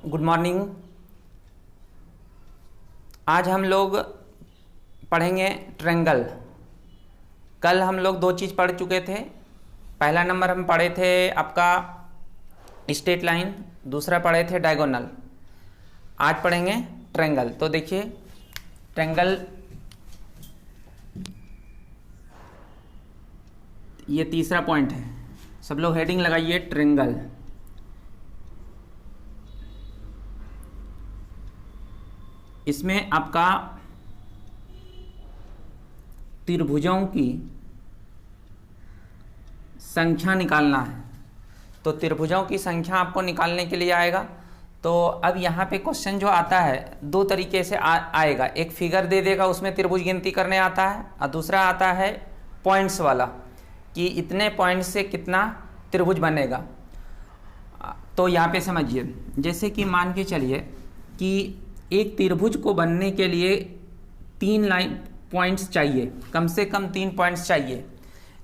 Good morning. आज हम लोग पढ़ेंगे ट्रायंगल। कल हम लोग दो चीज़ पढ़ चुके थे। पहला नंबर हम पढ़े थे आपका स्ट्रेट लाइन, दूसरा पढ़े थे डायगोनल। आज पढ़ेंगे ट्रायंगल। तो देखिए ट्रायंगल, ये तीसरा पॉइंट है। सब लोग हेडिंग लगाइए ट्रायंगल। इसमें आपका त्रिभुजों की संख्या निकालना है। तो त्रिभुजों की संख्या आपको निकालने के लिए आएगा। तो अब यहाँ पे क्वेश्चन जो आता है दो तरीके से आएगा। एक फिगर दे देगा, उसमें त्रिभुज गिनती करने आता है, और दूसरा आता है पॉइंट्स वाला कि इतने पॉइंट से कितना त्रिभुज बनेगा। तो यहाँ पे समझिए, जैसे कि मान के चलिए कि एक त्रिभुज को बनने के लिए 3 लाइन पॉइंट्स चाहिए, कम से कम 3 पॉइंट्स चाहिए।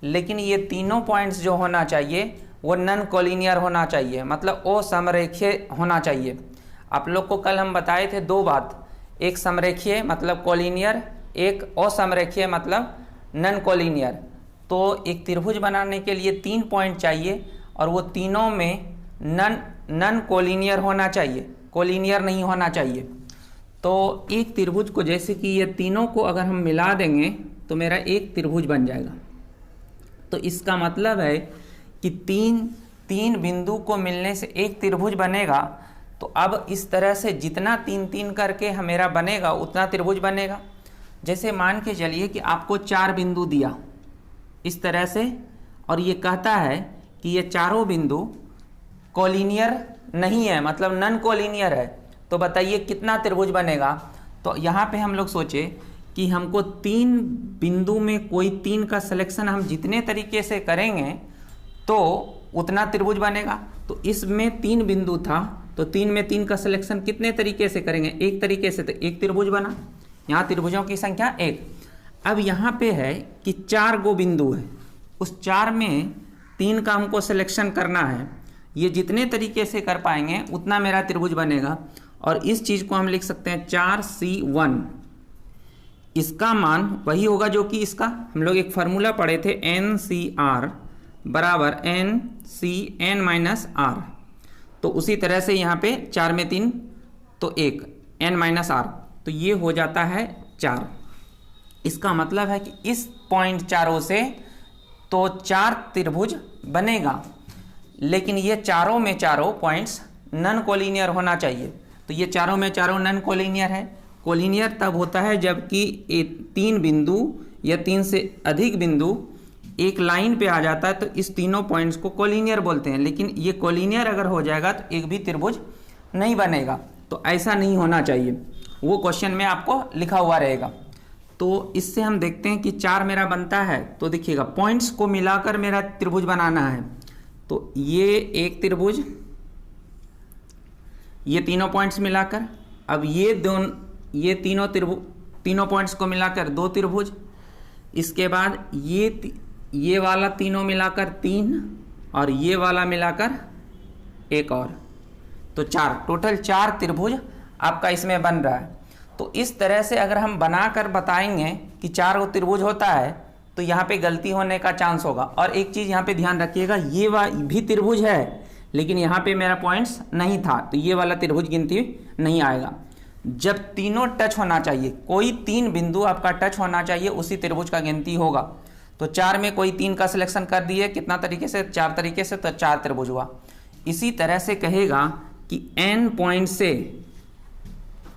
लेकिन ये तीनों पॉइंट्स जो होना चाहिए वो नॉन कोलिनियर होना चाहिए, मतलब असमरेखीय होना चाहिए। आप लोग को कल हम बताए थे दो बात, एक समरेखीय मतलब कोलिनियर, एक असमरेखीय मतलब नॉन कोलिनियर। तो एक त्रिभुज बनाने के लिए 3 पॉइंट चाहिए और वो तीनों में नॉन कोलिनियर होना चाहिए, कोलिनियर नहीं होना चाहिए। तो एक त्रिभुज को, जैसे कि ये तीनों को अगर हम मिला देंगे तो मेरा एक त्रिभुज बन जाएगा। तो इसका मतलब है कि तीन बिंदु को मिलने से एक त्रिभुज बनेगा। तो अब इस तरह से जितना 3 करके मेरा बनेगा उतना त्रिभुज बनेगा। जैसे मान के चलिए कि आपको 4 बिंदु दिया इस तरह से, और ये कहता है कि ये चारों बिंदु कोलिनियर नहीं है, मतलब नॉन कोलिनियर है। तो बताइए कितना त्रिभुज बनेगा। तो यहाँ पे हम लोग सोचे कि हमको 3 बिंदु में कोई 3 का सिलेक्शन हम जितने तरीके से करेंगे तो उतना त्रिभुज बनेगा। तो इसमें 3 बिंदु था, तो 3 में 3 का सिलेक्शन कितने तरीके से करेंगे? एक तरीके से, तो एक त्रिभुज बना। यहाँ त्रिभुजों की संख्या 1। अब यहाँ पे है कि 4 गो बिंदु है, उस 4 में 3 का हमको सिलेक्शन करना है। ये जितने तरीके से कर पाएंगे उतना मेरा त्रिभुज बनेगा। और इस चीज़ को हम लिख सकते हैं 4C1। इसका मान वही होगा जो कि इसका हम लोग एक फार्मूला पढ़े थे, NCR बराबर NCN-R। तो उसी तरह से यहाँ पे 4 में 3 तो 1 N-R, तो ये हो जाता है 4। इसका मतलब है कि इस पॉइंट चारों से तो 4 त्रिभुज बनेगा, लेकिन ये चारों में चारों पॉइंट्स नॉन कोलिनियर होना चाहिए। तो ये चारों में चारों नॉन कोलिनियर है। कोलिनियर तब होता है जबकि 3 बिंदु या 3 से अधिक बिंदु एक लाइन पे आ जाता है, तो इस तीनों पॉइंट्स को कोलिनियर बोलते हैं। लेकिन ये कोलिनियर अगर हो जाएगा तो एक भी त्रिभुज नहीं बनेगा। तो ऐसा नहीं होना चाहिए, वो क्वेश्चन में आपको लिखा हुआ रहेगा। तो इससे हम देखते हैं कि 4 मेरा बनता है। तो देखिएगा पॉइंट्स को मिलाकर मेरा त्रिभुज बनाना है। तो ये एक त्रिभुज, ये तीनों पॉइंट्स मिलाकर, अब ये तीनों पॉइंट्स को मिलाकर 2 त्रिभुज। इसके बाद ये वाला तीनों मिलाकर 3 और ये वाला मिलाकर एक और, तो 4, टोटल 4 त्रिभुज आपका इसमें बन रहा है। तो इस तरह से अगर हम बनाकर बताएंगे कि 4 त्रिभुज होता है तो यहाँ पे गलती होने का चांस होगा। और एक चीज़ यहाँ पे ध्यान रखिएगा, ये भी त्रिभुज है लेकिन यहाँ पे मेरा पॉइंट्स नहीं था, तो ये वाला त्रिभुज गिनती नहीं आएगा। जब तीनों टच होना चाहिए, कोई 3 बिंदु आपका टच होना चाहिए, उसी त्रिभुज का गिनती होगा। तो 4 में कोई 3 का सिलेक्शन कर दिए, कितना तरीके से? 4 तरीके से, तो 4 त्रिभुज हुआ। इसी तरह से कहेगा कि n पॉइंट से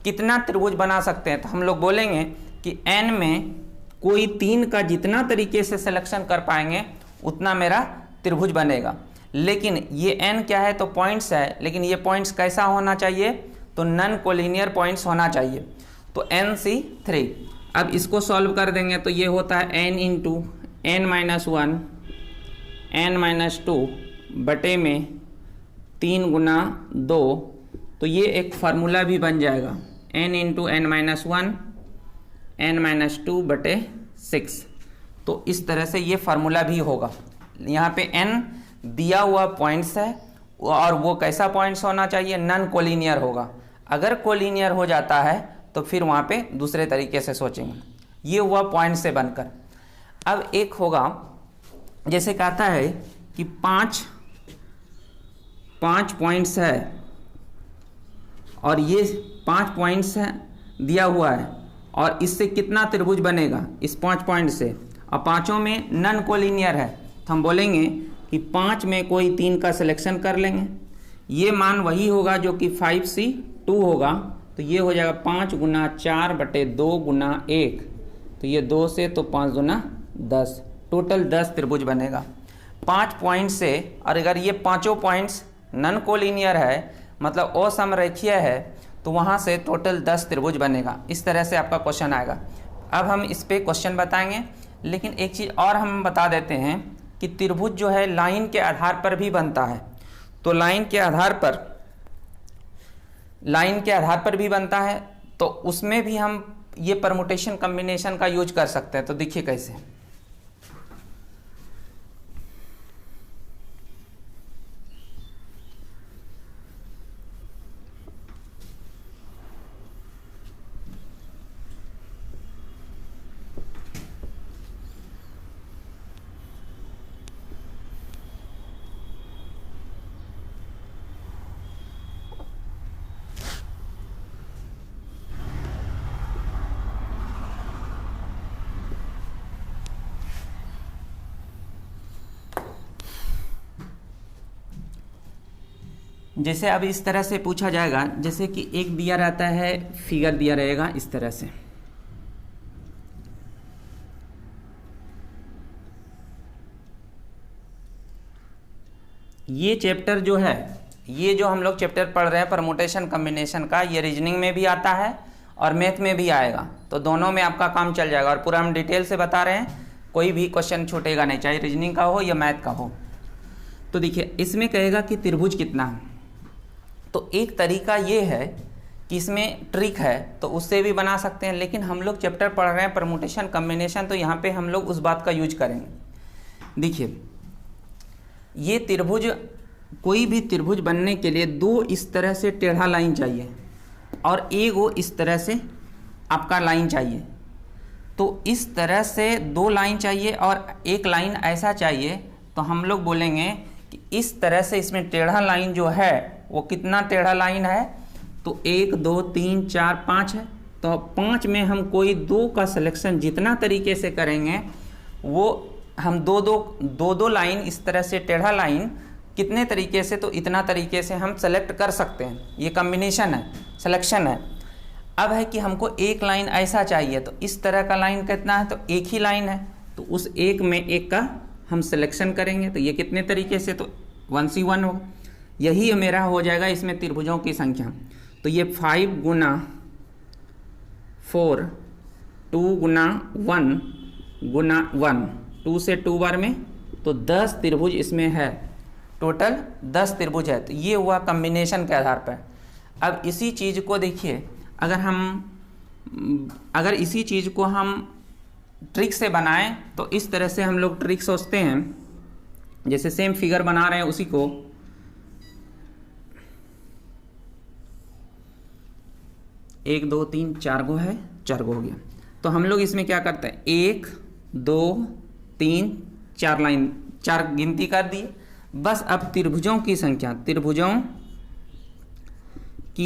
कितना त्रिभुज बना सकते हैं, तो हम लोग बोलेंगे कि n में कोई 3 का जितना तरीके से सिलेक्शन कर पाएंगे उतना मेरा त्रिभुज बनेगा। लेकिन ये n क्या है? तो पॉइंट्स है, लेकिन ये पॉइंट्स कैसा होना चाहिए? तो नॉन कोलिनियर पॉइंट्स होना चाहिए। तो NC3। अब इसको सॉल्व कर देंगे तो ये होता है n इंटू n-1 n-2 बटे में 3 गुना 2। तो ये एक फार्मूला भी बन जाएगा, n इंटू n-1 n-2 बटे 6। तो इस तरह से ये फार्मूला भी होगा। यहाँ पे n दिया हुआ पॉइंट्स है, और वो कैसा पॉइंट्स होना चाहिए, नॉन कोलिनियर होगा। अगर कोलिनियर हो जाता है तो फिर वहाँ पे दूसरे तरीके से सोचेंगे। ये हुआ पॉइंट से बनकर। अब एक होगा, जैसे कहता है कि पाँच पॉइंट्स है और ये 5 पॉइंट्स है दिया हुआ है, और इससे कितना त्रिभुज बनेगा इस 5 पॉइंट से, और पाँचों में नॉन कोलिनियर है, तो हम बोलेंगे कि 5 में कोई 3 का सिलेक्शन कर लेंगे। ये मान वही होगा जो कि 5C2 होगा, तो ये हो जाएगा 5 गुना 4/2 गुना 1, तो ये 2 से तो 5 गुना 10, टोटल 10 त्रिभुज बनेगा 5 पॉइंट से। और अगर ये पाँचों पॉइंट्स नॉन कोलिनियर है, मतलब असमरेखीय है, तो वहाँ से टोटल 10 त्रिभुज बनेगा। इस तरह से आपका क्वेश्चन आएगा। अब हम इस पे क्वेश्चन बताएंगे, लेकिन एक चीज़ और हम बता देते हैं कि त्रिभुज जो है लाइन के आधार पर भी बनता है। तो लाइन के आधार पर भी बनता है, तो उसमें भी हम ये परमुटेशन कॉम्बिनेशन का यूज कर सकते हैं। तो देखिए कैसे। जैसे अब इस तरह से पूछा जाएगा, जैसे कि एक दिया रहता है, फिगर दिया रहेगा इस तरह से। ये चैप्टर जो है, ये जो हम लोग चैप्टर पढ़ रहे हैं परमुटेशन कॉम्बिनेशन का, ये रीजनिंग में भी आता है और मैथ में भी आएगा, तो दोनों में आपका काम चल जाएगा। और पूरा हम डिटेल से बता रहे हैं, कोई भी क्वेश्चन छूटेगा नहीं, चाहे रीजनिंग का हो या मैथ का हो। तो देखिए इसमें कहेगा कि त्रिभुज कितना है। तो एक तरीका ये है कि इसमें ट्रिक है, तो उससे भी बना सकते हैं, लेकिन हम लोग चैप्टर पढ़ रहे हैं परमुटेशन कॉम्बिनेशन, तो यहाँ पे हम लोग उस बात का यूज करेंगे। देखिए ये त्रिभुज, कोई भी त्रिभुज बनने के लिए 2 इस तरह से टेढ़ा लाइन चाहिए और एक इस तरह से आपका लाइन चाहिए। तो इस तरह से 2 लाइन चाहिए और एक लाइन ऐसा चाहिए, तो हम लोग बोलेंगे कि इस तरह से इसमें टेढ़ा लाइन जो है वो कितना टेढ़ा लाइन है, तो 1 2 3 4 5 है। तो 5 में हम कोई 2 का सिलेक्शन जितना तरीके से करेंगे, वो हम दो लाइन इस तरह से टेढ़ा लाइन कितने तरीके से, तो इतना तरीके से हम सेलेक्ट कर सकते हैं। ये कॉम्बिनेशन है, सिलेक्शन है। अब है कि हमको एक लाइन ऐसा चाहिए, तो इस तरह का लाइन कितना है, तो एक ही लाइन है, तो उस एक में एक का हम सिलेक्शन करेंगे। तो ये कितने तरीके से, तो 1C1 होगा। यही मेरा हो जाएगा इसमें त्रिभुजों की संख्या। तो ये 5 गुना 4, 2 गुना 1 गुना 1, 2 से 2 बार में, तो 10 त्रिभुज इसमें है, टोटल 10 त्रिभुज है। तो ये हुआ कॉम्बिनेशन के आधार पर। अब इसी चीज़ को देखिए, अगर इसी चीज़ को हम ट्रिक से बनाएं, तो इस तरह से हम लोग ट्रिक सोचते हैं। जैसे सेम फिगर बना रहे हैं उसी को, एक 2 3 4 गो है, 4 गो हो गया। तो हम लोग इसमें क्या करते हैं, 1 2 3 4 लाइन, 4 गिनती कर दिए। बस अब त्रिभुजों की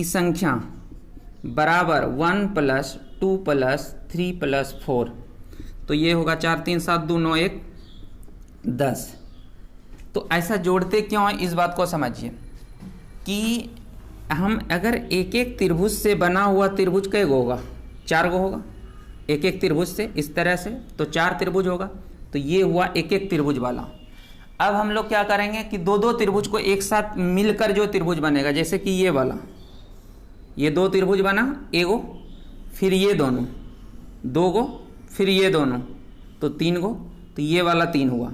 संख्या बराबर 1 + 2 + 3 + 4, तो ये होगा 4 3 7 2 9 1 10। तो ऐसा जोड़ते क्यों है, इस बात को समझिए कि हम अगर एक एक त्रिभुज से बना हुआ त्रिभुज कै गो होगा, 4 गो होगा। एक एक त्रिभुज से इस तरह से तो 4 त्रिभुज होगा। तो ये हुआ एक एक त्रिभुज वाला। अब हम लोग क्या करेंगे कि 2 त्रिभुज को एक साथ मिलकर जो त्रिभुज बनेगा, जैसे कि ये वाला, ये 2 त्रिभुज बना, एगो, फिर ये दोनों 2 गो, फिर ये दोनों, तो 3 गो, तो ये वाला 3 हुआ।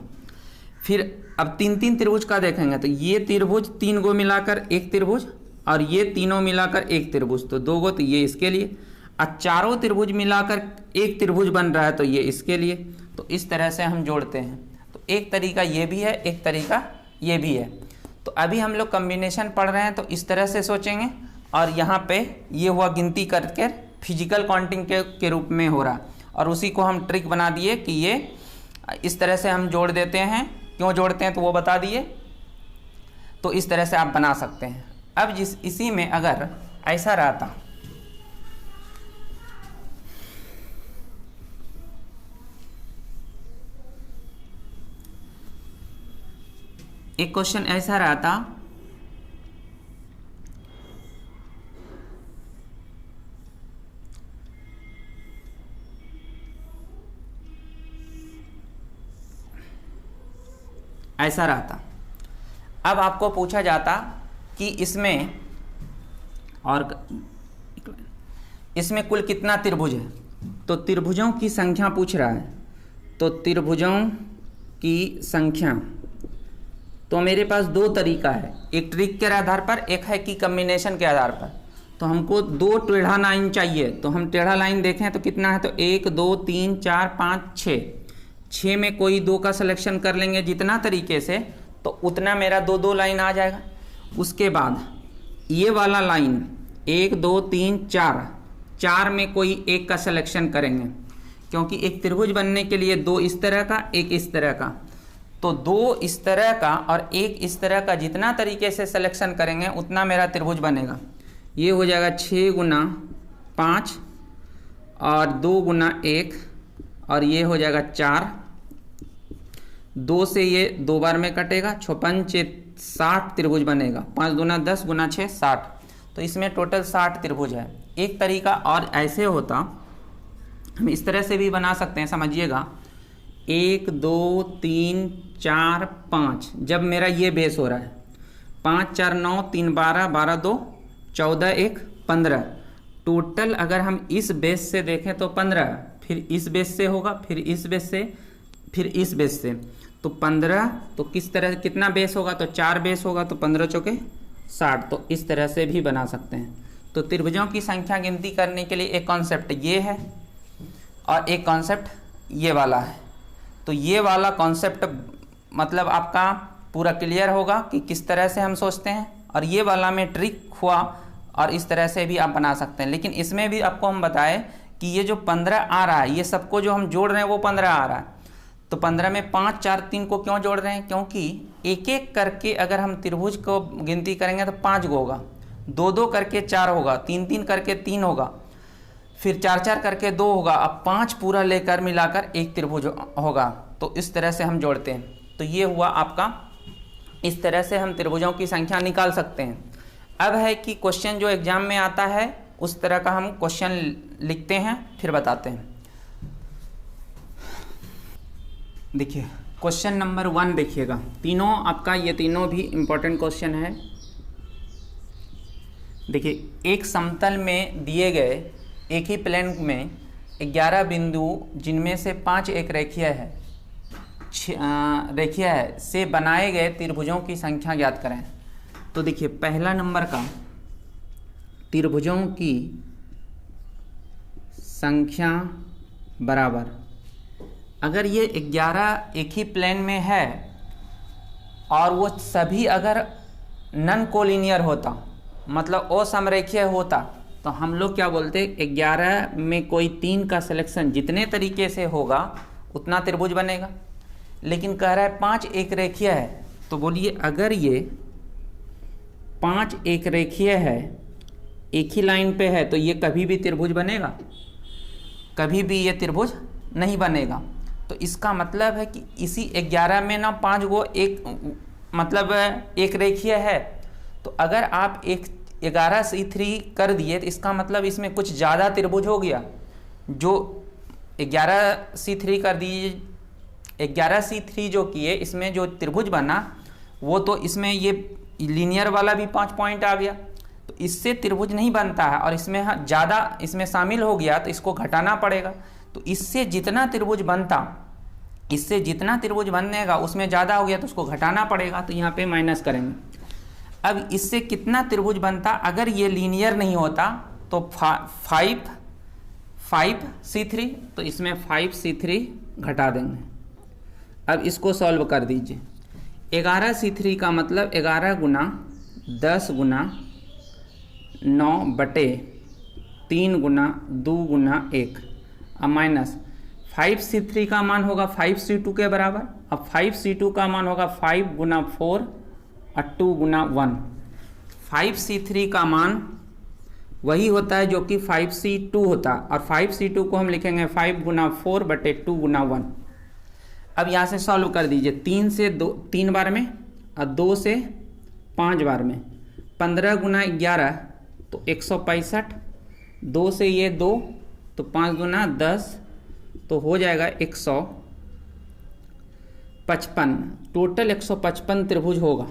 फिर अब 3 त्रिभुज का देखेंगे, तो ये त्रिभुज 3 गो मिलाकर एक त्रिभुज, और ये तीनों मिलाकर एक त्रिभुज, तो 2 गो, तो ये इसके लिए। और चारों त्रिभुज मिलाकर एक त्रिभुज बन रहा है, तो ये इसके लिए। तो इस तरह से हम जोड़ते हैं। तो एक तरीका ये भी है, एक तरीका ये भी है। तो अभी हम लोग कम्बिनेशन पढ़ रहे हैं तो इस तरह से सोचेंगे, और यहाँ पे ये हुआ गिनती करके फिजिकल काउंटिंग के रूप में हो रहा, और उसी को हम ट्रिक बना दिए कि ये इस तरह से हम जोड़ देते हैं। क्यों जोड़ते हैं तो वो बता दिए। तो इस तरह से आप बना सकते हैं। अब इसी में अगर ऐसा रहता, एक क्वेश्चन ऐसा रहता, ऐसा रहता। अब आपको पूछा जाता कि इसमें कुल कितना त्रिभुज है। तो त्रिभुजों की संख्या पूछ रहा है, तो त्रिभुजों की संख्या, तो मेरे पास दो तरीका है, एक ट्रिक के आधार पर, एक है कि कम्बिनेशन के आधार पर। तो हमको दो टेढ़ा लाइन चाहिए, तो हम टेढ़ा लाइन देखें तो कितना है, तो 1 2 3 4 5 6, 6 में कोई दो का सिलेक्शन कर लेंगे जितना तरीके से, तो उतना मेरा दो लाइन आ जाएगा। उसके बाद ये वाला लाइन 1 2 3 4, 4 में कोई एक का सिलेक्शन करेंगे, क्योंकि एक त्रिभुज बनने के लिए दो इस तरह का, एक इस तरह का, तो दो इस तरह का और एक इस तरह का जितना तरीके से सिलेक्शन करेंगे उतना मेरा त्रिभुज बनेगा। ये हो जाएगा 6 गुना 5 और 2 गुना 1, और ये हो जाएगा 4, 2 से ये 2 बार में कटेगा, 6 5 60 त्रिभुज बनेगा। 5 दूना 10 गुना 6 60, तो इसमें टोटल 60 त्रिभुज है। एक तरीका और ऐसे होता, हम इस तरह से भी बना सकते हैं, समझिएगा। 1 2 3 4 5, जब मेरा ये बेस हो रहा है, 5 4 9 3 12, 12 2 14, 1 15, टोटल अगर हम इस बेस से देखें तो 15, फिर इस बेस से होगा, फिर इस बेस से, फिर इस बेस से, तो 15, तो किस तरह कितना बेस होगा, तो 4 बेस होगा, तो 15 चौके 60। तो इस तरह से भी बना सकते हैं। तो त्रिभुजों की संख्या गिनती करने के लिए एक कॉन्सेप्ट ये है और एक कॉन्सेप्ट ये वाला है। तो ये वाला कॉन्सेप्ट मतलब आपका पूरा क्लियर होगा कि किस तरह से हम सोचते हैं, और ये वाला में ट्रिक हुआ और इस तरह से भी आप बना सकते हैं। लेकिन इसमें भी आपको हम बताएं कि ये जो 15 आ रहा है, ये सबको जो हम जोड़ रहे हैं वो 15 आ रहा है। तो 15 में 5 4 3 को क्यों जोड़ रहे हैं, क्योंकि एक एक करके अगर हम त्रिभुज को गिनती करेंगे तो 5 गो होगा, 2 2 करके 4 होगा, 3 3 करके 3 होगा, फिर 4 4 करके 2 होगा, अब 5 पूरा लेकर मिलाकर एक त्रिभुज होगा। तो इस तरह से हम जोड़ते हैं। तो ये हुआ आपका, इस तरह से हम त्रिभुजों की संख्या निकाल सकते हैं। अब है कि क्वेश्चन जो एग्जाम में आता है उस तरह का हम क्वेश्चन लिखते हैं, फिर बताते हैं। देखिए क्वेश्चन नंबर 1 देखिएगा, तीनों आपका, ये तीनों भी इम्पोर्टेंट क्वेश्चन है। देखिए एक समतल में दिए गए एक ही प्लेन में 11 बिंदु जिनमें से 5 एक रेखीय है से बनाए गए त्रिभुजों की संख्या ज्ञात करें। तो देखिए पहला नंबर का, त्रिभुजों की संख्या बराबर, अगर ये 11 एक ही प्लेन में है और वो सभी अगर नॉन कोलिनियर होता, मतलब असमरेखीय होता, तो हम लोग क्या बोलते, 11 में कोई 3 का सिलेक्शन जितने तरीके से होगा उतना त्रिभुज बनेगा। लेकिन कह रहा है 5 एक रेखीय है, तो बोलिए अगर ये 5 एक रेखीय है, एक ही लाइन पे है, तो ये कभी भी त्रिभुज बनेगा? कभी भी ये त्रिभुज नहीं बनेगा। तो इसका मतलब है कि इसी 11 में ना 5 गो एक मतलब एक रेखीय है। तो अगर आप एक 11C3 कर दिए तो इसका मतलब इसमें कुछ ज़्यादा त्रिभुज हो गया। जो 11C3 कर दिए, 11C3 जो किए, इसमें जो त्रिभुज बना वो तो इसमें ये लीनियर वाला भी 5 पॉइंट आ गया, तो इससे त्रिभुज नहीं बनता है। और इसमें ज़्यादा इसमें शामिल हो गया तो इसको घटाना पड़ेगा। तो इससे जितना त्रिभुज बनता, इससे जितना त्रिभुज बनेगा उसमें ज़्यादा हो गया तो उसको घटाना पड़ेगा, तो यहाँ पे माइनस करेंगे। अब इससे कितना त्रिभुज बनता, अगर ये लीनियर नहीं होता तो 5C3, तो इसमें 5C3 घटा देंगे। अब इसको सॉल्व कर दीजिए। 11C3 का मतलब 11 गुना 10 गुना 9 बटे 3 गुना 2 गुना 1, अब माइनस 5C3 का मान होगा 5C2 के बराबर। अब 5C2 का मान होगा 5 गुना 4 और 2 गुना 1। 5C3 का मान वही होता है जो कि 5C2 होता है, और 5C2 को हम लिखेंगे 5 गुना 4 बटे 2 गुना 1। अब यहाँ से सॉल्व कर दीजिए, 3 से 2 3 बार में और 2 से 5 बार में। 15 गुना 11 तो 165, 2 से ये 2 तो 5 गुना 10 तो हो जाएगा 155। टोटल 155 त्रिभुज होगा,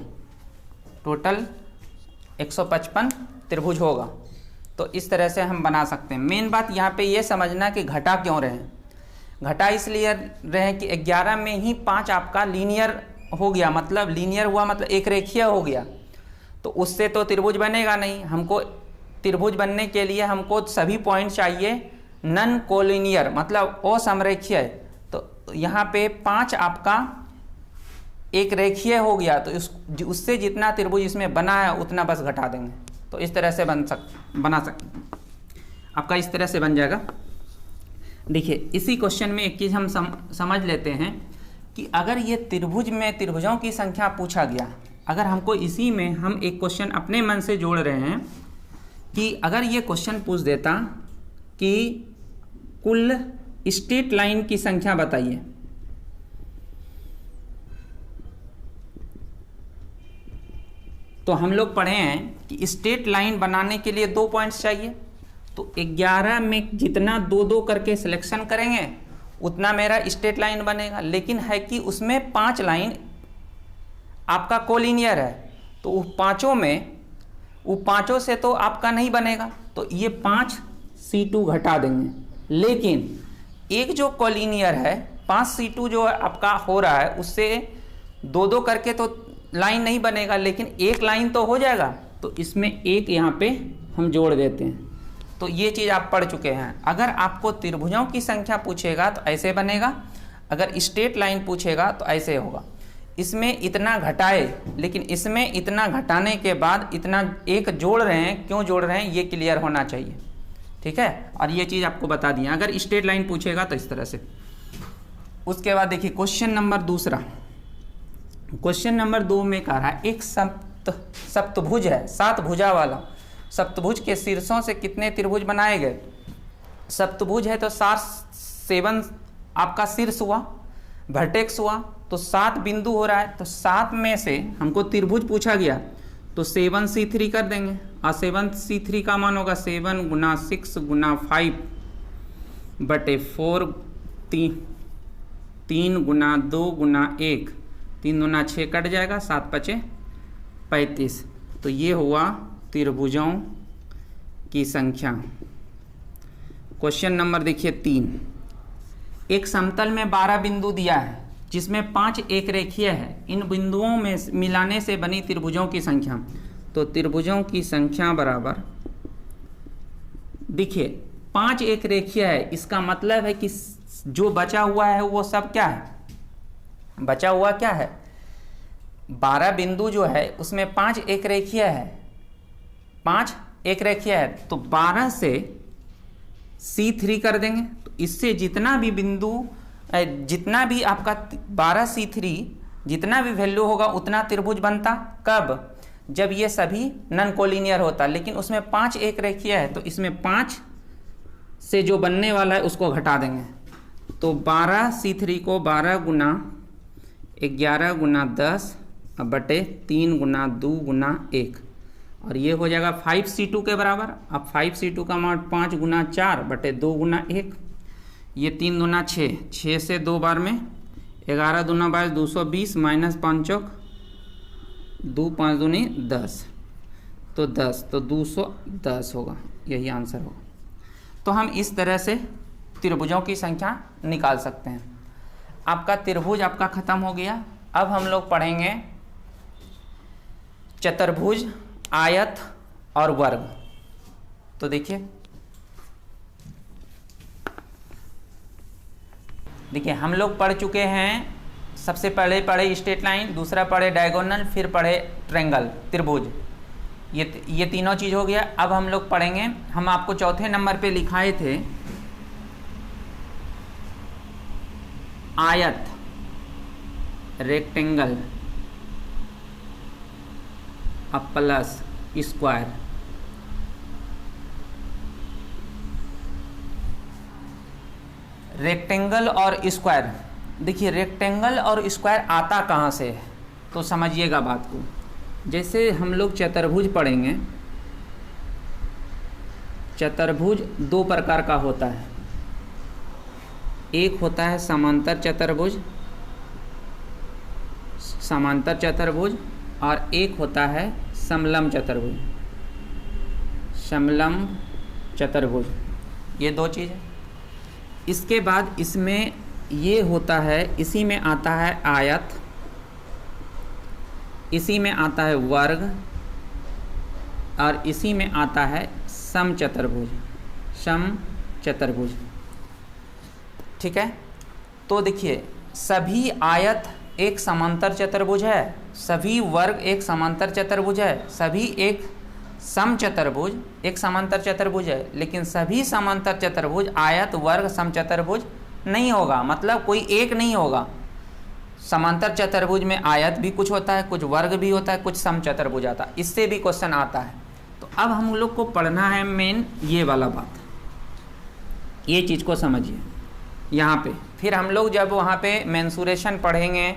टोटल 155 त्रिभुज होगा। तो इस तरह से हम बना सकते हैं। मेन बात यहाँ पे ये समझना कि घटा क्यों रहे हैं। घटा इसलिए रहे कि 11 में ही 5 आपका लीनियर हो गया, मतलब लीनियर हुआ मतलब एक रेखीय हो गया, तो उससे तो त्रिभुज बनेगा नहीं। हमको त्रिभुज बनने के लिए हमको सभी पॉइंट चाहिए नन कोलिनियर, मतलब असमरेखीय। तो यहाँ पे 5 आपका एक रेखीय हो गया, तो उससे जितना त्रिभुज इसमें बना है उतना बस घटा देंगे। तो इस तरह से बना सकते आपका, इस तरह से बन जाएगा। देखिए इसी क्वेश्चन में एक चीज़ हम समझ लेते हैं कि अगर ये त्रिभुज में त्रिभुजों की संख्या पूछा गया, अगर हमको इसी में हम एक क्वेश्चन अपने मन से जोड़ रहे हैं कि अगर ये क्वेश्चन पूछ देता कि कुल स्ट्रेट लाइन की संख्या बताइए, तो हम लोग पढ़े हैं कि स्ट्रेट लाइन बनाने के लिए 2 पॉइंट्स चाहिए। तो 11 में जितना 2-2 करके सिलेक्शन करेंगे उतना मेरा स्ट्रेट लाइन बनेगा। लेकिन है कि उसमें 5 लाइन आपका कोलिनियर है, तो वो पाँचों से तो आपका नहीं बनेगा, तो ये 5C2 घटा देंगे। लेकिन एक जो कोलिनियर है 5C2 जो आपका हो रहा है उससे 2-2 करके तो लाइन नहीं बनेगा, लेकिन एक लाइन तो हो जाएगा। तो इसमें एक यहाँ पे हम जोड़ देते हैं। तो ये चीज़ आप पढ़ चुके हैं। अगर आपको त्रिभुजों की संख्या पूछेगा तो ऐसे बनेगा, अगर स्ट्रेट लाइन पूछेगा तो ऐसे होगा। इसमें इतना घटाए, लेकिन इसमें इतना घटाने के बाद इतना एक जोड़ रहे हैं, क्यों जोड़ रहे हैं ये क्लियर होना चाहिए, ठीक है। और ये चीज़ आपको बता दिया, अगर स्ट्रेट लाइन पूछेगा तो इस तरह से। उसके बाद देखिए क्वेश्चन नंबर दूसरा, क्वेश्चन नंबर 2 में कह रहा है एक सप्तभुज है, 7 भुजा वाला। सप्तभुज के शीर्षों से कितने त्रिभुज बनाए गए? सप्तभुज है तो 7 आपका शीर्ष हुआ, वर्टेक्स हुआ, तो 7 बिंदु हो रहा है। तो 7 में से हमको त्रिभुज पूछा गया तो 7C3 कर देंगे, और 7C3 का मान होगा 7 गुना 6 गुना 5 बटे 4, 3 गुना 2 गुना 1, 3 गुना 6 कट जाएगा, 7 पचे 35। तो ये हुआ त्रिभुजों की संख्या। क्वेश्चन नंबर देखिए 3, एक समतल में 12 बिंदु दिया है जिसमें 5 एक रेखीय है। इन बिंदुओं में मिलाने से बनी त्रिभुजों की संख्या। तो त्रिभुजों की संख्या बराबर, देखिए 5 एक रेखीय है, इसका मतलब है कि जो बचा हुआ है वो सब क्या है, बचा हुआ क्या है, 12 बिंदु जो है उसमें 5 एक रेखीय है, 5 एक रेखीय है। तो 12 से C3 कर देंगे, तो इससे जितना भी बिंदु, जितना भी आपका 12C3 जितना भी वैल्यू होगा उतना त्रिभुज बनता। कब? जब ये सभी नॉन कोलिनियर होता। लेकिन उसमें 5 एक रेखीय है, तो इसमें 5 से जो बनने वाला है उसको घटा देंगे। तो 12C3 को 12 गुना 11 गुना 10 बटे 3 गुना 2 गुना 1, और ये हो जाएगा 5C2 के बराबर। अब 5C2 का मान 5 गुना 4 बटे 2 गुना 1, ये 3 गुना 6, 6 से 2 बार में 11 दूना 22, 220 माइनस 5 चौक 2, 5 दूनी 10, तो 10, तो 210 होगा, यही आंसर होगा। तो हम इस तरह से त्रिभुजों की संख्या निकाल सकते हैं। आपका त्रिभुज आपका खत्म हो गया। अब हम लोग पढ़ेंगे चतुर्भुज, आयत और वर्ग। तो देखिए हम लोग पढ़ चुके हैं सबसे पहले पढ़े स्ट्रेट लाइन, दूसरा पढ़े डायगोनल, फिर पढ़े ट्रायंगल, त्रिभुज। ये तीनों चीज़ हो गया। अब हम लोग पढ़ेंगे, हम आपको चौथे नंबर पे लिखाए थे आयत, रेक्टेंगल, प्लस स्क्वायर। रेक्टेंगल और स्क्वायर, देखिए रेक्टेंगल और स्क्वायर आता कहाँ से है, तो समझिएगा बात को। जैसे हम लोग चतुर्भुज पढ़ेंगे, चतुर्भुज दो प्रकार का होता है। एक होता है समांतर चतुर्भुज, समांतर चतुर्भुज, और एक होता है समलंब चतुर्भुज, समलंब चतुर्भुज। ये दो चीज़ है। इसके बाद इसमें ये होता है, इसी में आता है आयत, इसी में आता है वर्ग, और इसी में आता है समचतुर्भुज, समचतुर्भुज। ठीक है। तो देखिए सभी आयत एक समांतर चतुर्भुज है, सभी वर्ग एक समांतर चतुर्भुज है, सभी एक समचतुर्भुज एक समांतर चतुर्भुज है। लेकिन सभी समांतर चतुर्भुज आयत, वर्ग, समचतुर्भुज नहीं होगा, मतलब कोई एक नहीं होगा। समांतर चतुर्भुज में आयत भी कुछ होता है, कुछ वर्ग भी होता है, कुछ समचतुर्भुज आता है। इससे भी क्वेश्चन आता है। तो अब हम लोग को पढ़ना है मेन ये वाला बात, ये चीज़ को समझिए यहाँ पे। फिर हम लोग जब वहाँ पे मेंसुरेशन पढ़ेंगे,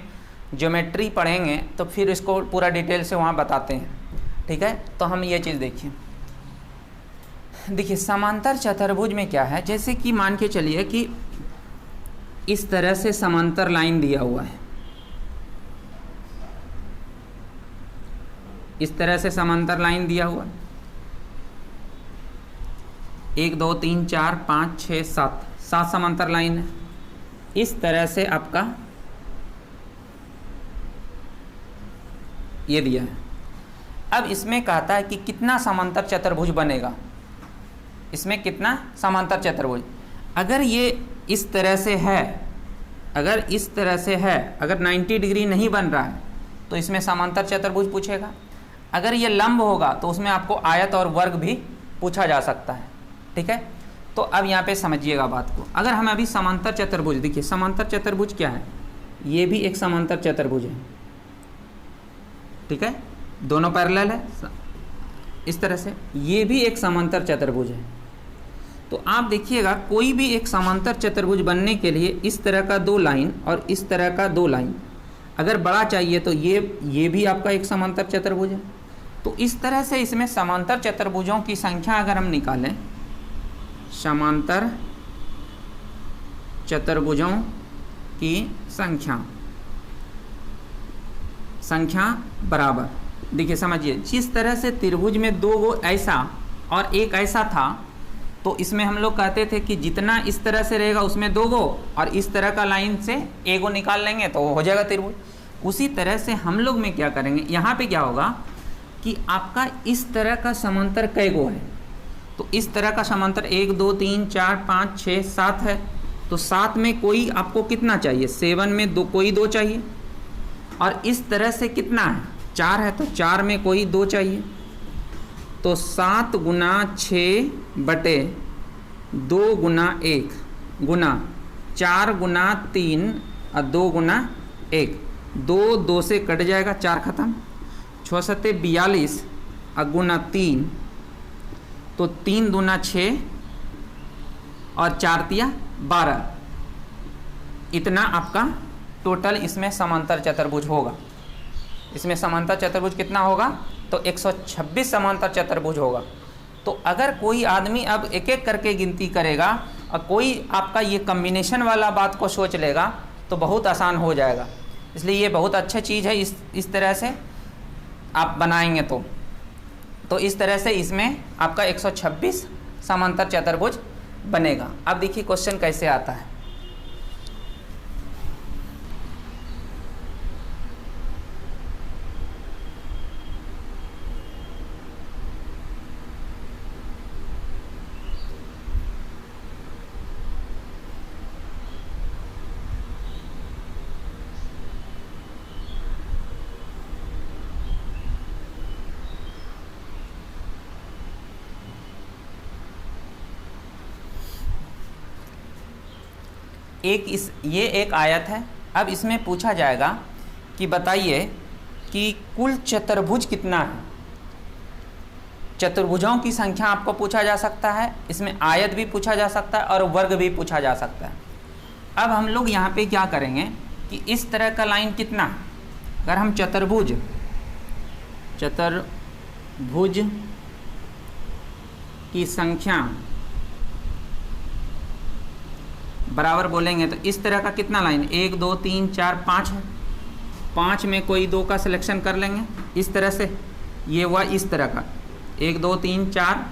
ज्योमेट्री पढ़ेंगे, तो फिर इसको पूरा डिटेल से वहाँ बताते हैं। ठीक है। तो हम ये चीज़ देखिए, समांतर चतुर्भुज में क्या है, जैसे कि मान के चलिए कि इस तरह से समांतर लाइन दिया हुआ है, इस तरह से समांतर लाइन दिया हुआ है, 1 2 3 4 5 6 7 7 समांतर लाइन है। इस तरह से आपका ये दिया है। अब इसमें कहता है कि कितना समांतर चतुर्भुज बनेगा, इसमें कितना समांतर चतुर्भुज। अगर ये इस तरह से है, अगर इस तरह से है, अगर 90 डिग्री नहीं बन रहा है तो इसमें समांतर चतुर्भुज पूछेगा। अगर ये लंब होगा तो उसमें आपको आयत और वर्ग भी पूछा जा सकता है। ठीक है। तो अब यहाँ पे समझिएगा बात को। अगर हम अभी समांतर चतुर्भुज, देखिए समांतर चतुर्भुज क्या है, ये भी एक समांतर चतुर्भुज है। ठीक है, दोनों पैरेलल है इस तरह से, ये भी एक समांतर चतुर्भुज है। तो आप देखिएगा कोई भी एक समांतर चतुर्भुज बनने के लिए इस तरह का दो लाइन और इस तरह का दो लाइन अगर बड़ा चाहिए तो ये भी आपका एक समांतर चतुर्भुज है। तो इस तरह से इसमें समांतर चतुर्भुजों की संख्या अगर हम निकालें, समांतर चतुर्भुजों की संख्या बराबर, देखिए समझिए, जिस तरह से त्रिभुज में दो गो ऐसा और एक ऐसा था, तो इसमें हम लोग कहते थे कि जितना इस तरह से रहेगा उसमें दो गो, और इस तरह का लाइन से एगो निकाल लेंगे तो हो जाएगा त्रिभुज। उसी तरह से हम लोग में क्या करेंगे, यहाँ पे क्या होगा कि आपका इस तरह का समांतर कै गो है, तो इस तरह का समांतर 1 2 3 4 5 6 7 है। तो 7 में कोई आपको कितना चाहिए, 7 में दो, कोई 2 चाहिए। और इस तरह से कितना है, 4 है, तो 4 में कोई 2 चाहिए। तो 7 गुना 6 बटे 2 गुना 1 गुना 4 गुना 3 और 2 गुना 1, 2 से कट जाएगा, 4 खत्म, 6 सत्ते 42 और गुना 3, तो 3 दूना 6 और 4 तिया 12। इतना आपका टोटल इसमें समांतर चतुर्भुज होगा। इसमें समांतर चतुर्भुज कितना होगा, तो 126 समांतर चतुर्भुज होगा। तो अगर कोई आदमी अब एक एक करके गिनती करेगा और कोई आपका ये कम्बिनेशन वाला बात को सोच लेगा तो बहुत आसान हो जाएगा। इसलिए ये बहुत अच्छा चीज़ है। इस तरह से आप बनाएंगे तो इस तरह से इसमें आपका 126 समांतर चतुर्भुज बनेगा। अब देखिए क्वेश्चन कैसे आता है। ये एक आयत है। अब इसमें पूछा जाएगा कि बताइए कि कुल चतुर्भुज कितना है। चतुर्भुजों की संख्या आपको पूछा जा सकता है, इसमें आयत भी पूछा जा सकता है और वर्ग भी पूछा जा सकता है। अब हम लोग यहाँ पे क्या करेंगे कि इस तरह का लाइन कितना, अगर हम चतुर्भुज की संख्या बराबर बोलेंगे तो इस तरह का कितना लाइन 1 2 3 4 5 है। 5 में कोई 2 का सिलेक्शन कर लेंगे इस तरह से, ये हुआ इस तरह का 1 2 3 4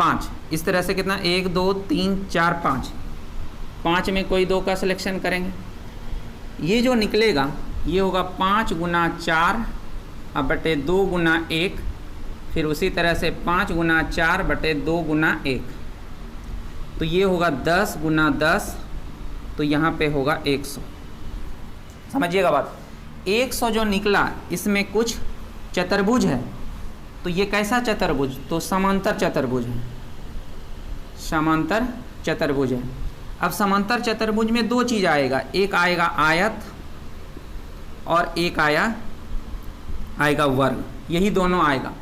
5। इस तरह से कितना 1 2 3 4 5। 5 में कोई 2 का सिलेक्शन करेंगे, ये जो निकलेगा ये होगा 5 गुना 4 अब बटे 2 गुना 1, फिर उसी तरह से 5 गुना 4 बटे 2 गुना 1, तो ये होगा 10 गुना 10, तो यहाँ पे होगा 100। समझिएगा बात, 100 जो निकला इसमें कुछ चतुर्भुज है, तो ये कैसा चतुर्भुज, तो समांतर चतुर्भुज है, समांतर चतुर्भुज है। अब समांतर चतुर्भुज में 2 चीज़ आएगा, एक आएगा आयत और एक आएगा वर्ग, यही दोनों आएगा।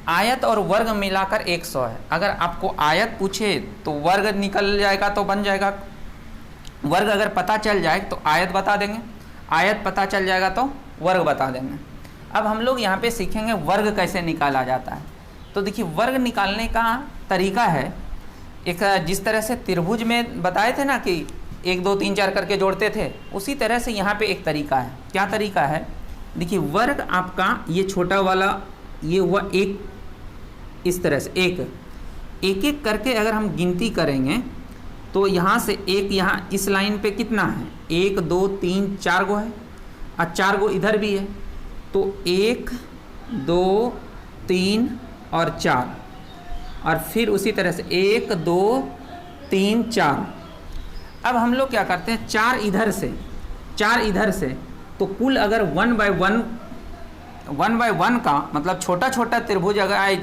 आयत और वर्ग मिलाकर 100 है। अगर आपको आयत पूछे तो वर्ग निकल जाएगा तो बन जाएगा, वर्ग अगर पता चल जाए तो आयत बता देंगे, आयत पता चल जाएगा तो वर्ग बता देंगे। अब हम लोग यहाँ पे सीखेंगे वर्ग कैसे निकाला जाता है। तो देखिए वर्ग निकालने का तरीका है, एक जिस तरह से त्रिभुज में बताए थे ना कि 1 2 3 4 करके जोड़ते थे, उसी तरह से यहाँ पे एक तरीका है। क्या तरीका है, देखिए वर्ग आपका ये छोटा वाला ये हुआ एक, इस तरह से एक एक करके अगर हम गिनती करेंगे तो यहाँ से एक, यहाँ इस लाइन पे कितना है 1 2 3 4 गो है और 4 गो इधर भी है, तो 1 2 3 और 4, और फिर उसी तरह से 1 2 3 4। अब हम लोग क्या करते हैं 4 इधर से, तो कुल अगर 1 बाय 1 का मतलब छोटा छोटा त्रिभुज अगर आए,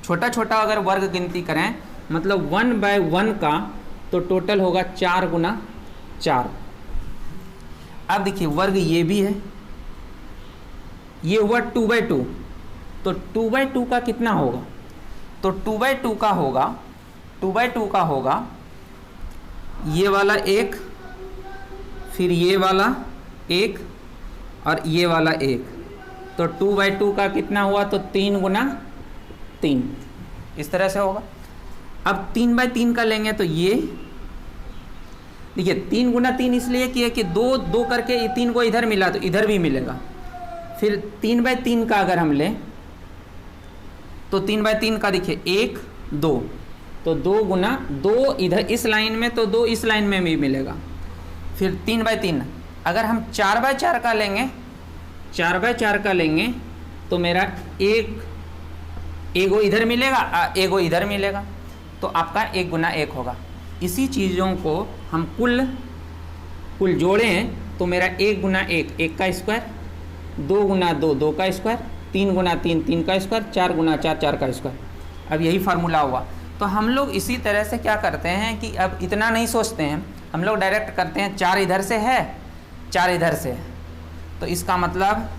छोटा छोटा अगर वर्ग गिनती करें मतलब 1 बाय 1 का, तो टोटल होगा 4 गुना 4। अब देखिए वर्ग ये भी है, ये हुआ 2 बाय 2, तो 2 बाय 2 का कितना होगा, तो 2 बाय 2 का होगा ये वाला 1, फिर ये वाला 1 और ये वाला 1, तो 2 बाय 2 का कितना हुआ, तो 3 गुना 3, इस तरह से होगा। अब 3 बाय 3 का लेंगे तो ये देखिए 3 गुना 3 इसलिए किया कि 2 2 करके 3 को इधर मिला तो इधर भी मिलेगा। फिर 3 बाय 3 का अगर हम लें तो 3 बाय 3 का देखिए 1 2, तो 2 गुना 2 इधर इस लाइन में, तो 2 इस लाइन में भी मिलेगा। फिर 3 बाय 3 अगर हम 4 बाय 4 का लेंगे, 4 बाय 4 का लेंगे तो मेरा एगो इधर मिलेगा, एगो इधर मिलेगा, तो आपका 1 गुना 1 होगा। इसी चीज़ों को हम कुल जोड़ें तो मेरा 1 गुना 1 1 का स्क्वायर, 2 गुना 2 2 का स्क्वायर, 3 गुना 3 3 का स्क्वायर, 4 गुना 4 4 का स्क्वायर। अब यही फार्मूला हुआ। तो हम लोग इसी तरह से क्या करते हैं कि अब इतना नहीं सोचते हैं, हम लोग डायरेक्ट करते हैं 4 इधर से है 4 इधर से है, तो इसका मतलब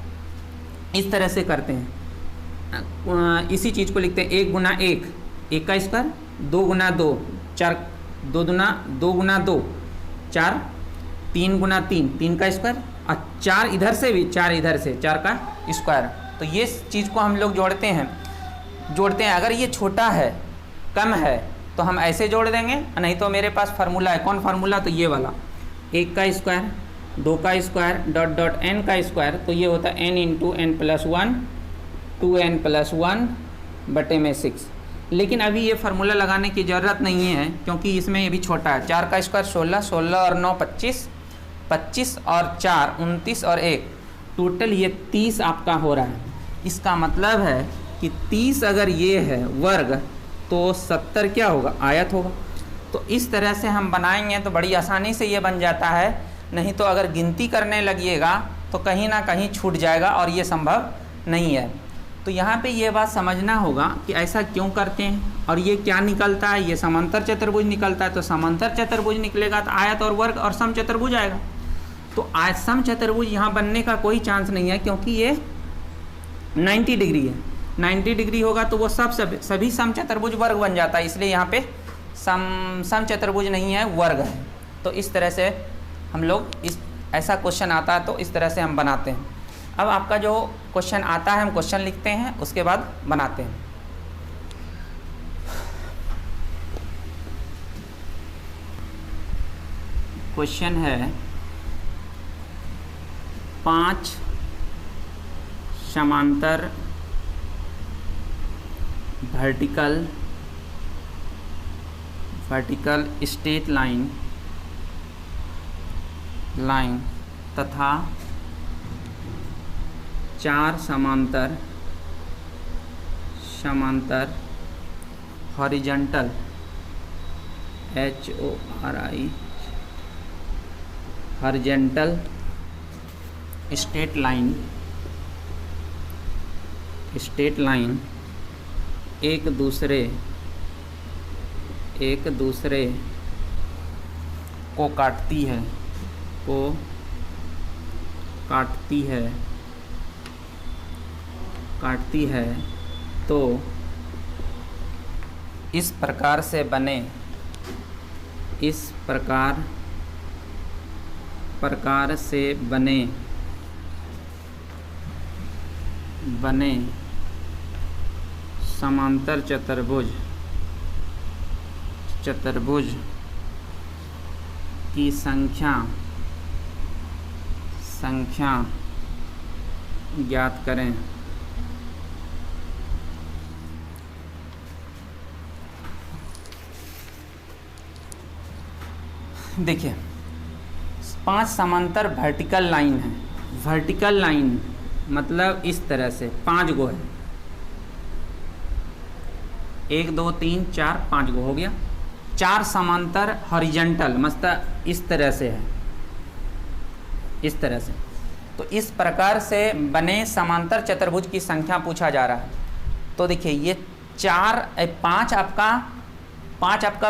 इस तरह से करते हैं। इसी चीज़ को लिखते हैं 1 गुना 1 1 का स्क्वायर, 2 गुना 2 4, 2 गुना 2 4, 3 गुना 3 3 का स्क्वायर, और 4 इधर से भी 4 इधर से 4 का स्क्वायर। तो ये चीज़ को हम लोग जोड़ते हैं। अगर ये छोटा है कम है तो हम ऐसे जोड़ देंगे, नहीं तो मेरे पास फार्मूला है। कौन फार्मूला, तो ये वाला 1 का स्क्वायर 2 का स्क्वायर डॉट डॉट n का स्क्वायर, तो ये होता है n into n plus 1 2n plus 1 बटे में 6। लेकिन अभी ये फार्मूला लगाने की ज़रूरत नहीं है क्योंकि इसमें ये भी छोटा है। 4 का स्क्वायर 16, 16 और 9 25, 25 और 4 29 और 1 टोटल ये 30 आपका हो रहा है। इसका मतलब है कि 30 अगर ये है वर्ग तो 70 क्या होगा, आयत होगा। तो इस तरह से हम बनाएंगे तो बड़ी आसानी से ये बन जाता है, नहीं तो अगर गिनती करने लगिएगा तो कहीं ना कहीं छूट जाएगा और ये संभव नहीं है। तो यहाँ पे ये बात समझना होगा कि ऐसा क्यों करते हैं। और ये क्या निकलता है, ये समांतर चतुर्भुज निकलता है। तो समांतर चतुर्भुज निकलेगा तो आयत और वर्ग और सम चतुर्भुज आएगा। तो आयत सम चतुर्भुज यहाँ बनने का कोई चांस नहीं है, क्योंकि ये 90 डिग्री है। 90 डिग्री होगा तो वो सभी सम चतुर्भुज वर्ग बन जाता है, इसलिए यहाँ पे सम चतुर्भुज नहीं है, वर्ग है। तो इस तरह से हम लोग ऐसा क्वेश्चन आता है तो इस तरह से हम बनाते हैं। अब आपका जो क्वेश्चन आता है हम क्वेश्चन लिखते हैं, उसके बाद बनाते हैं। क्वेश्चन है 5 समांतर वर्टिकल स्ट्रेट लाइन तथा 4 समांतर हॉरिजॉन्टल हॉरिजॉन्टल स्ट्रेट लाइन एक दूसरे को काटती है तो इस प्रकार से बने समांतर चतुर्भुज की संख्या ज्ञात करें। देखिए 5 समांतर वर्टिकल लाइन है। वर्टिकल लाइन मतलब इस तरह से 5 गो है, 1 2 3 4 5 गो हो गया। 4 समांतर हॉरिजॉन्टल मतलब इस तरह से है, इस तरह से। तो इस प्रकार से बने समांतर चतुर्भुज की संख्या पूछा जा रहा है। तो देखिए ये 5 आपका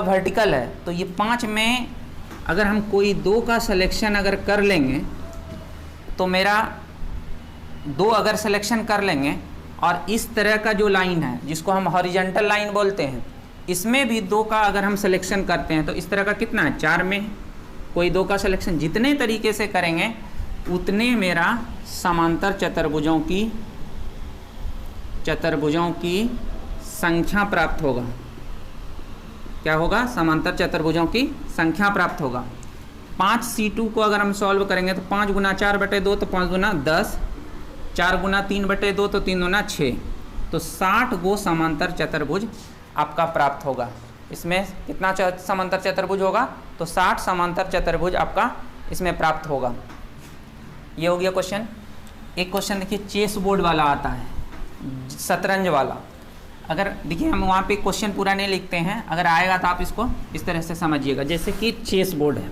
वर्टिकल है, तो ये 5 में अगर हम कोई 2 का सिलेक्शन अगर कर लेंगे तो मेरा 2 अगर सिलेक्शन कर लेंगे और इस तरह का जो लाइन है जिसको हम हॉरिजॉन्टल लाइन बोलते हैं, इसमें भी 2 का अगर हम सिलेक्शन करते हैं तो इस तरह का कितना है, 4 में कोई 2 का सिलेक्शन। जितने तरीके से करेंगे उतने मेरा समांतर चतुर्भुजों की संख्या प्राप्त होगा। क्या होगा, समांतर चतुर्भुजों की संख्या प्राप्त होगा। 5C2 को अगर हम सॉल्व करेंगे तो 5 गुना 4/2 तो 5 गुना 10, 4 गुना 3/2 तो 3 गुना 6, तो 60 गो समांतर चतुर्भुज आपका प्राप्त होगा। इसमें कितना समांतर चतुर्भुज होगा, तो 60 समांतर चतुर्भुज आपका इसमें प्राप्त होगा। ये हो गया क्वेश्चन। एक क्वेश्चन देखिए चेस बोर्ड वाला आता है, शतरंज वाला। अगर देखिए हम वहाँ पे क्वेश्चन पूरा नहीं लिखते हैं, अगर आएगा तो आप इसको इस तरह से समझिएगा। जैसे कि चेस बोर्ड है,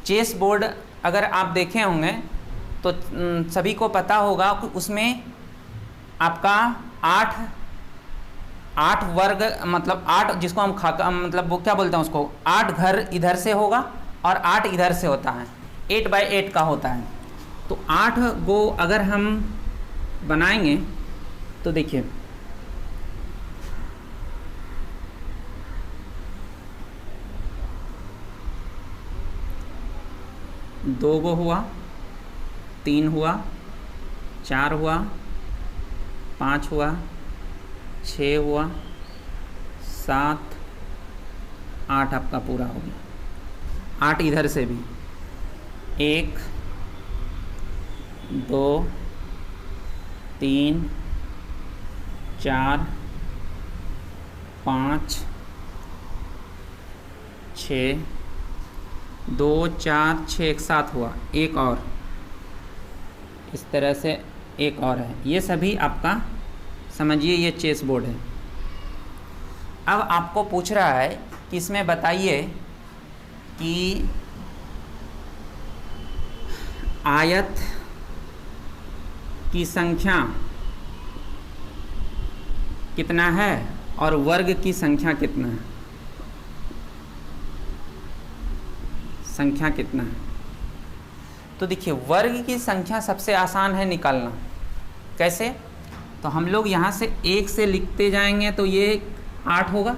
चेस बोर्ड अगर आप देखे होंगे तो सभी को पता होगा कि उसमें आपका 8 वर्ग मतलब 8 जिसको हम मतलब वो क्या बोलते हैं उसको, 8 घर इधर से होगा और 8 इधर से होता है, 8x8 का होता है। तो 8 गो अगर हम बनाएंगे तो देखिए दो गो हुआ, 3 हुआ, 4 हुआ, 5 हुआ, 6 हुआ, 7, 8 आपका पूरा हो गया। 8 इधर से भी 1 2 3 4 5 6 2 4 6 एक साथ हुआ, एक और इस तरह से एक और है। ये सभी आपका समझिए ये चेस बोर्ड है। अब आपको पूछ रहा है कि इसमें बताइए कि आयत की संख्या कितना है और वर्ग की संख्या कितना है, संख्या कितना है। तो देखिए वर्ग की संख्या सबसे आसान है निकालना। कैसे? तो हम लोग यहाँ से 1 से लिखते जाएंगे तो ये 8 होगा,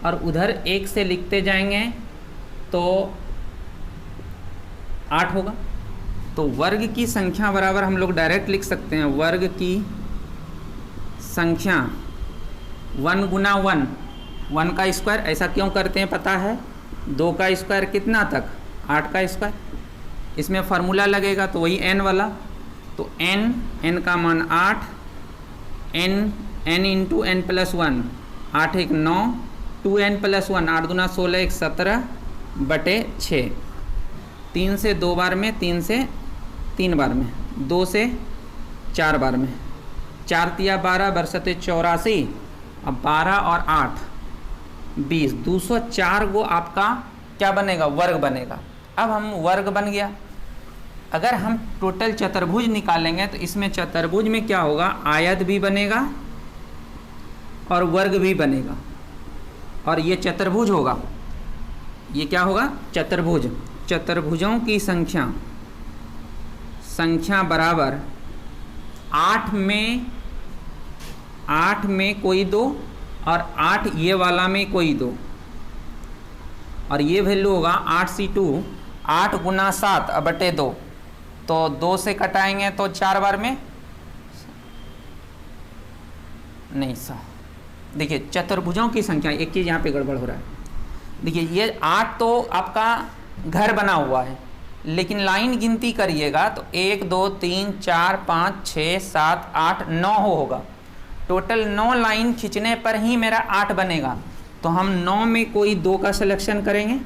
और उधर 1 से लिखते जाएंगे तो 8 होगा। तो वर्ग की संख्या बराबर हम लोग डायरेक्ट लिख सकते हैं, वर्ग की संख्या 1 गुना 1, 1 का स्क्वायर। ऐसा क्यों करते हैं पता है? 2 का स्क्वायर कितना तक? 8 का स्क्वायर। इसमें फार्मूला लगेगा तो वही n वाला। तो n का मान 8, n into n plus 1, 8 1 9, 2n plus 1, 8 दूना 16 1 17 बटे 6। 3 से 2 बार में, 3 से 3 बार में, 2 से 4 बार में, 4 तिया 12 बरसते 84, अब 12 और 8 20, 204 गो आपका क्या बनेगा? वर्ग बनेगा। अब हम वर्ग बन गया। अगर हम टोटल चतुर्भुज निकालेंगे तो इसमें चतुर्भुज में क्या होगा? आयत भी बनेगा और वर्ग भी बनेगा, और ये चतुर्भुज होगा। ये क्या होगा? चतुर्भुज। चतुर्भुजों की संख्या बराबर 8 में कोई 2 और 8 ये वाला में कोई 2, और ये वैल्यू होगा 8c2, 8 गुना 7 बटे 2। तो 2 से कटाएंगे तो 4 बार में नहीं सा। देखिए चतुर्भुजों की संख्या, एक चीज़ यहाँ पे गड़बड़ हो रहा है। देखिए ये 8 तो आपका घर बना हुआ है, लेकिन लाइन गिनती करिएगा तो 1 2 3 4 5 6 7 8 9 होगा। टोटल 9 लाइन खींचने पर ही मेरा 8 बनेगा। तो हम 9 में कोई 2 का सिलेक्शन करेंगे,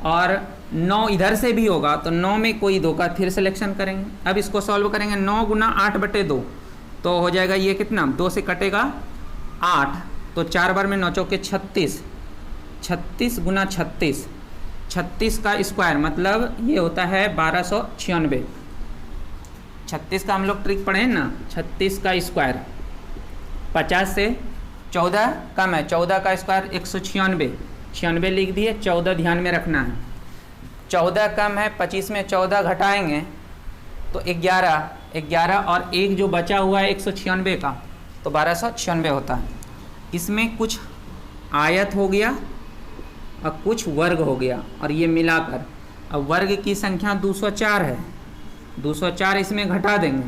और 9 इधर से भी होगा तो 9 में कोई 2 का फिर सिलेक्शन करेंगे। अब इसको सॉल्व करेंगे, 9 गुना 8 बटे 2 तो हो जाएगा ये कितना? 2 से कटेगा 8, तो 4 बार में 9 चौके 36, 36 गुना 36, 36 का स्क्वायर मतलब ये होता है 1296। 36 का हम लोग ट्रिक पढ़े हैं ना, 36 का स्क्वायर। 50 से 14 कम है, 14 का स्क्वायर 196, 96 लिख दिए। 14 ध्यान में रखना है, 14 कम है, 25 में 14 घटाएंगे तो 11 और एक जो बचा हुआ है 196 का, तो 1296 होता है। इसमें कुछ आयत हो गया और कुछ वर्ग हो गया, और ये मिलाकर अब वर्ग की संख्या 204 है, 204 इसमें घटा देंगे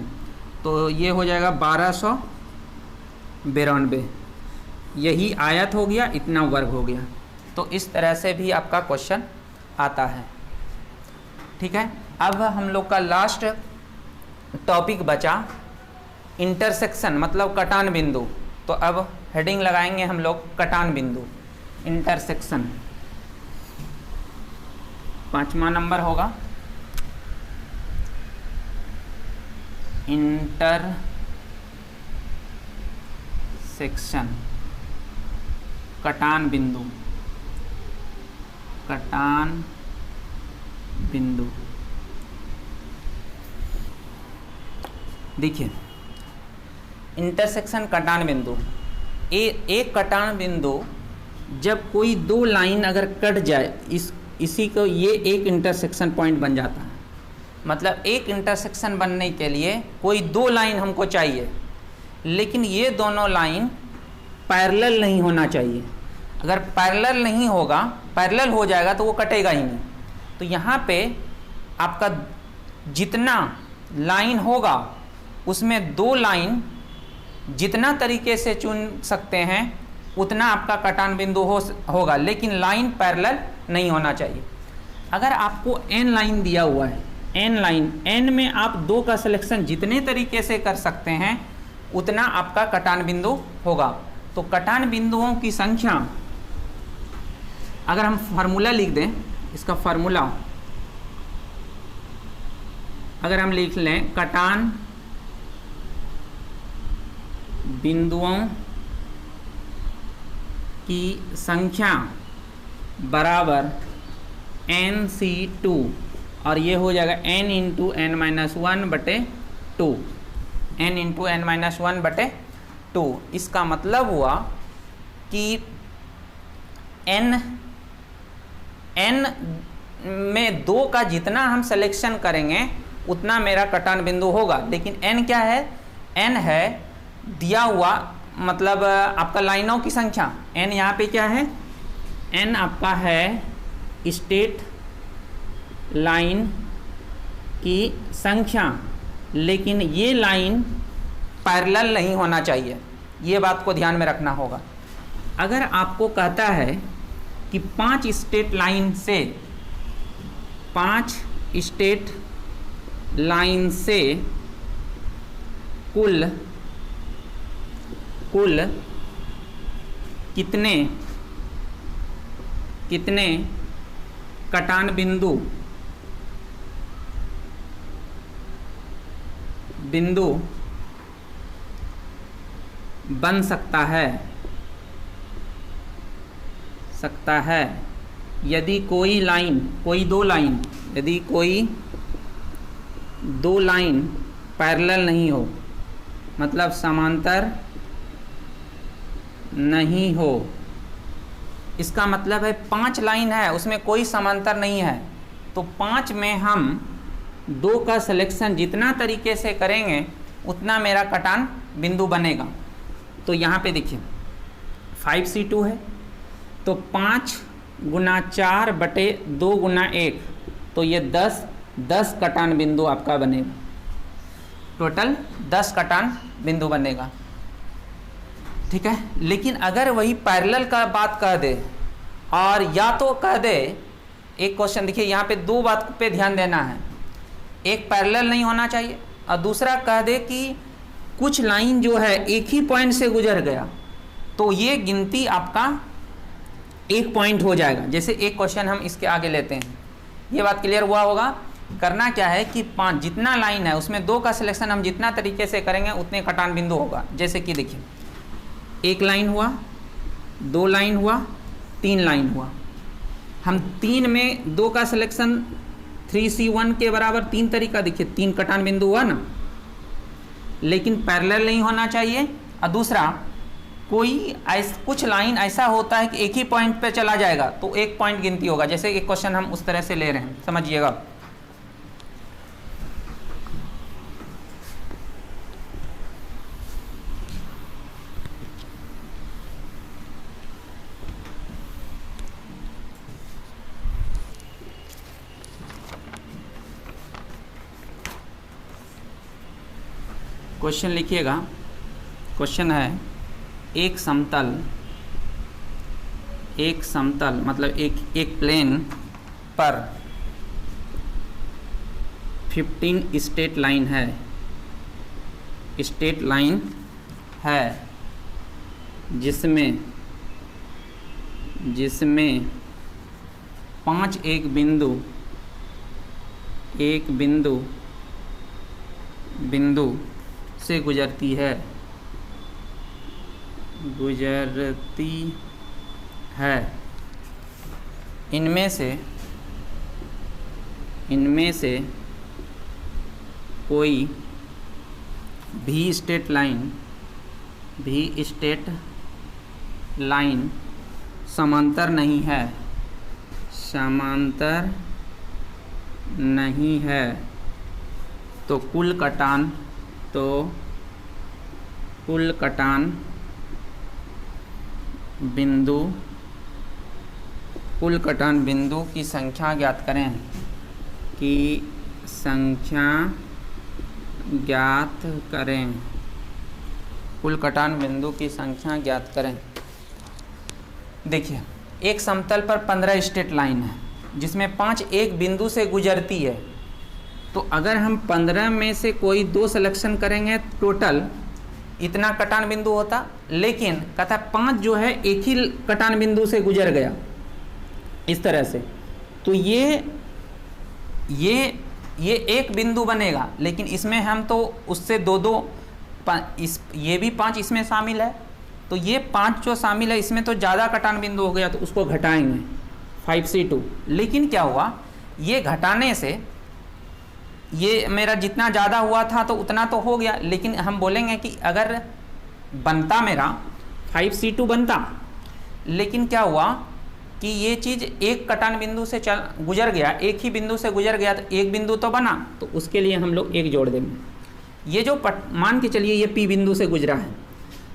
तो ये हो जाएगा 1292। यही आयत हो गया, इतना वर्ग हो गया। तो इस तरह से भी आपका क्वेश्चन आता है। ठीक है, अब हम लोग का लास्ट टॉपिक बचा इंटरसेक्शन, मतलब कटान बिंदु। तो अब हेडिंग लगाएंगे हम लोग कटान बिंदु, इंटरसेक्शन। 5वां नंबर होगा इंटरसेक्शन, कटान बिंदु, कटान बिंदु। देखिए इंटरसेक्शन कटान बिंदु, एक कटान बिंदु जब कोई 2 लाइन अगर कट जाए, इसी को ये एक इंटरसेक्शन पॉइंट बन जाता है। मतलब एक इंटरसेक्शन बनने के लिए कोई 2 लाइन हमको चाहिए, लेकिन ये दोनों लाइन पैरेलल नहीं होना चाहिए। अगर पैरेलल नहीं होगा, पैरेलल हो जाएगा तो वो कटेगा ही नहीं। तो यहाँ पे आपका जितना लाइन होगा उसमें 2 लाइन जितना तरीके से चुन सकते हैं उतना आपका कटान बिंदु होगा, लेकिन लाइन पैरेलल नहीं होना चाहिए। अगर आपको n लाइन दिया हुआ है, n लाइन, n में आप 2 का सिलेक्शन जितने तरीके से कर सकते हैं उतना आपका कटान बिंदु होगा। तो कटान बिंदुओं की संख्या, अगर हम फार्मूला लिख दें, इसका फार्मूला अगर हम लिख लें, कटान बिंदुओं की संख्या बराबर NC2 और ये हो जाएगा n into n minus one बटे two, n into n minus one बटे टू। इसका मतलब हुआ कि n में 2 का जितना हम सिलेक्शन करेंगे उतना मेरा कटान बिंदु होगा। लेकिन n क्या है? n है दिया हुआ, मतलब आपका लाइनों की संख्या। n यहाँ पे क्या है? n आपका है स्टेट लाइन की संख्या, लेकिन ये लाइन पैरेलल नहीं होना चाहिए, ये बात को ध्यान में रखना होगा। अगर आपको कहता है कि 5 स्टेट लाइन से 5 स्टेट लाइन से कुल कितने कटान बिंदु बन सकता है यदि कोई दो लाइन पैरेलल नहीं हो, मतलब समांतर नहीं हो। इसका मतलब है 5 लाइन है, उसमें कोई समांतर नहीं है, तो 5 में हम 2 का सिलेक्शन जितना तरीके से करेंगे उतना मेरा कटान बिंदु बनेगा। तो यहाँ पे देखिए 5C2 है, तो 5 गुना 4 बटे 2 गुना 1, तो ये 10 कटान बिंदु आपका बनेगा। टोटल 10 कटान बिंदु बनेगा, ठीक है। लेकिन अगर वही पैरेलल का बात कह दे, और या तो कह दे, एक क्वेश्चन देखिए यहाँ पे 2 बात पे ध्यान देना है, एक पैरेलल नहीं होना चाहिए और दूसरा कह दे कि कुछ लाइन जो है एक ही पॉइंट से गुजर गया, तो ये गिनती आपका 1 पॉइंट हो जाएगा। जैसे एक क्वेश्चन हम इसके आगे लेते हैं, ये बात क्लियर हुआ होगा। करना क्या है कि 5 जितना लाइन है उसमें 2 का सिलेक्शन हम जितना तरीके से करेंगे उतने कटान बिंदु होगा। जैसे कि देखिए 1 लाइन हुआ, 2 लाइन हुआ, 3 लाइन हुआ। हम 3 में 2 का सिलेक्शन 3C1 के बराबर 3 तरीका, देखिए 3 कटान बिंदु हुआ ना, लेकिन पैरेलल नहीं होना चाहिए। और दूसरा कुछ लाइन ऐसा होता है कि एक ही पॉइंट पे चला जाएगा तो 1 पॉइंट गिनती होगा। जैसे एक क्वेश्चन हम उस तरह से ले रहे हैं, समझिएगा। क्वेश्चन लिखिएगा। क्वेश्चन है एक समतल मतलब एक प्लेन पर 15 स्ट्रेट लाइन है, जिसमें 5 एक बिंदु से गुजरती है। इनमें से कोई भी स्ट्रेट लाइन समांतर नहीं है, तो कुल कटान बिंदु की संख्या ज्ञात करें। कुल कटान बिंदु की संख्या ज्ञात करें। देखिए एक समतल पर 15 स्ट्रेट लाइन है, जिसमें 5 एक बिंदु से गुजरती है। तो अगर हम 15 में से कोई 2 सिलेक्शन करेंगे, टोटल इतना कटान बिंदु होता। लेकिन कहता 5 जो है एक ही कटान बिंदु से गुजर गया, इस तरह से, तो ये एक बिंदु बनेगा। लेकिन इसमें हम तो उससे 2-2 ये भी 5 इसमें शामिल है, तो ये 5 जो शामिल है इसमें तो ज़्यादा कटान बिंदु हो गया, तो उसको घटाएंगे 5C2। लेकिन क्या हुआ ये घटाने से ये मेरा जितना ज़्यादा हुआ था तो उतना तो हो गया, लेकिन हम बोलेंगे कि अगर बनता मेरा 5C2 बनता, लेकिन क्या हुआ कि ये चीज़ एक कटान बिंदु से गुजर गया, एक ही बिंदु से गुजर गया, तो एक बिंदु तो बना, तो उसके लिए हम लोग एक जोड़ देंगे। ये जो मान के चलिए ये P बिंदु से गुजरा है,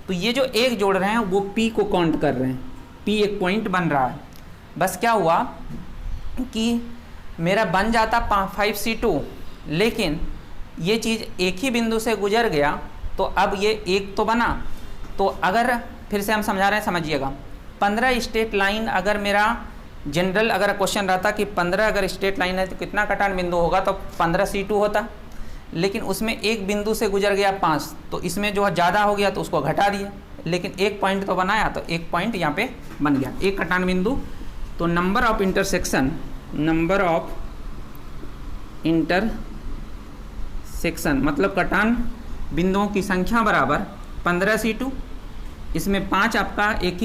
तो ये जो एक जोड़ रहे हैं वो P को काउंट कर रहे हैं, P एक पॉइंट बन रहा है। बस क्या हुआ कि मेरा बन जाता 5C2, लेकिन ये चीज़ एक ही बिंदु से गुजर गया, तो अब ये एक तो बना। तो अगर फिर से हम समझा रहे हैं, समझिएगा, 15 स्ट्रेट लाइन अगर मेरा जनरल अगर क्वेश्चन रहता कि 15 अगर स्ट्रेट लाइन है तो कितना कटान बिंदु होगा, तो 15C2 होता, लेकिन उसमें एक बिंदु से गुजर गया 5, तो इसमें जो ज़्यादा हो गया तो उसको घटा दिया, लेकिन एक पॉइंट तो बनाया, तो एक पॉइंट यहाँ पे बन गया, एक कटान बिंदु। तो नंबर ऑफ इंटरसेक्शन मतलब कटान बिंदुओं की संख्या बराबर 15C2, इसमें 5 आपका एक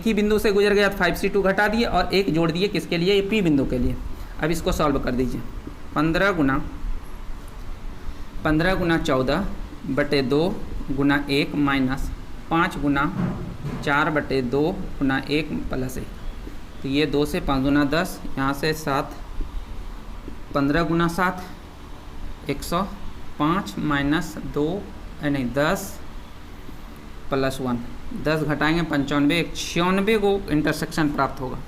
ही बिंदु से गुजर गया, 5C2 घटा दिए और एक जोड़ दिए, किसके लिए, ये P बिंदु के लिए। अब इसको सॉल्व कर दीजिए, 15 गुना 14/2 गुना 1 माइनस 5 गुना 4/2 गुना 1 प्लस 1, तो ये 2 से 5 गुना 10, यहाँ से 7, 15 गुना 7 105 माइनस 2 नहीं 10 प्लस 1, 10 घटाएंगे 95, 96 को इंटरसेक्शन प्राप्त होगा।